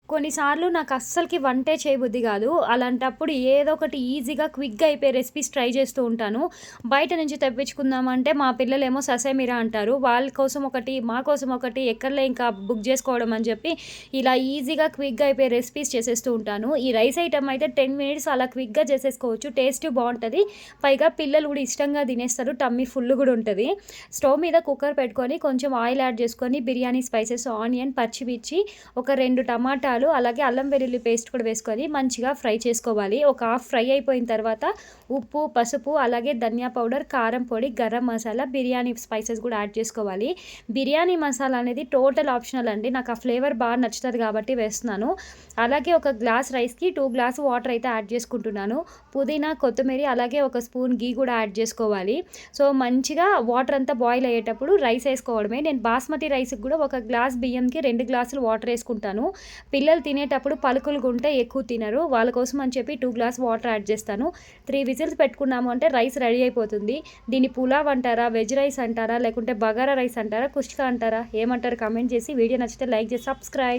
కొన్నిసార్లు నాకు అస్సలకి వంటే చేయబుద్ధి కాదు. అలాంటప్పుడు ఏదో ఒకటి ఈజీగా, క్విక్‌గా అయిపోయే రెసిపీస్ ట్రై చేస్తూ ఉంటాను. బయట నుంచి తెప్పించుకుందామంటే మా పిల్లలేమో ససేమిరా అంటారు. వాళ్ళ కోసం ఒకటి, మా కోసం ఒకటి ఎక్కడలే ఇంకా బుక్ చేసుకోవడం అని చెప్పి ఇలా ఈజీగా, క్విక్‌గా అయిపోయే రెసిపీస్ చేసేస్తూ ఉంటాను. ఈ రైస్ ఐటెమ్ అయితే 10 మినిట్స్ అలా క్విక్‌గా చేసేసుకోవచ్చు. టేస్ట్ బావుంటది. పైగా పిల్లలు కూడా ఇష్టంగా తినేస్తారు. టమ్మీ ఫుల్ కూడా ఉంటది. స్టవ్ మీద కుక్కర్ పెట్టుకొని కొంచెం ఆయిల్ యాడ్ చేసుకొని బిర్యానీ స్పైసెస్, ఆనియన్, పచ్చిమిర్చి, ఒక 2 టమాటాలు, అలాగే అల్లం వెల్లుల్లి పేస్ట్ కూడా వేసుకొని మంచిగా ఫ్రై చేసుకోవాలి. ఒక హాఫ్ ఫ్రై అయిపోయిన తర్వాత ఉప్పు, పసుపు, అలాగే ధనియా పౌడర్, కారం పొడి, గరం మసాలా, బిర్యానీ స్పైసెస్ కూడా యాడ్ చేసుకోవాలి. బిర్యానీ మసాలా అనేది టోటల్ ఆప్షనల్ అండి. నాకు ఆ ఫ్లేవర్ బాగా నచ్చుతది కాబట్టి వేస్తున్నాను. అలాగే ఒక గ్లాస్ రైస్‌కి 2 గ్లాస్ వాటర్ అయితే యాడ్ చేసుకుంటున్నాను. పుదీనా, కొత్తిమీర, అలాగే ఒక స్పూన్ ఘీ కూడా యాడ్ చేసుకోవాలి. సో, మంచిగా వాటర్ అంతా బాయిల్ అయ్యేటప్పుడు రైస్ ఏసుకోవడమే. నేను బాస్మతి రైస్‌కి కూడా ఒక గ్లాస్ బియ్యంకి 2 గ్లాసులు వాటర్ ఏసుకుంటాను. పిల్లలు తినేటప్పుడు పలుకులుగుంటే ఎక్కువ తినరు. వాళ్ళ కోసం అని చెప్పి 2 గ్లాస్ వాటర్ యాడ్ చేస్తాను. 3 విజిల్స్ పెట్టుకున్నాము అంటే రైస్ రెడీ అయిపోతుంది. దీన్ని పులావ్ అంటారా? వెజ్ రైస్ అంటారా? లేకుంటే బగారా రైస్ అంటారా? కుష్కా అంటారా? ఏమంటారు? కామెంట్ చేసి వీడియో నచ్చితే లైక్ చేసి సబ్స్క్రైబ్.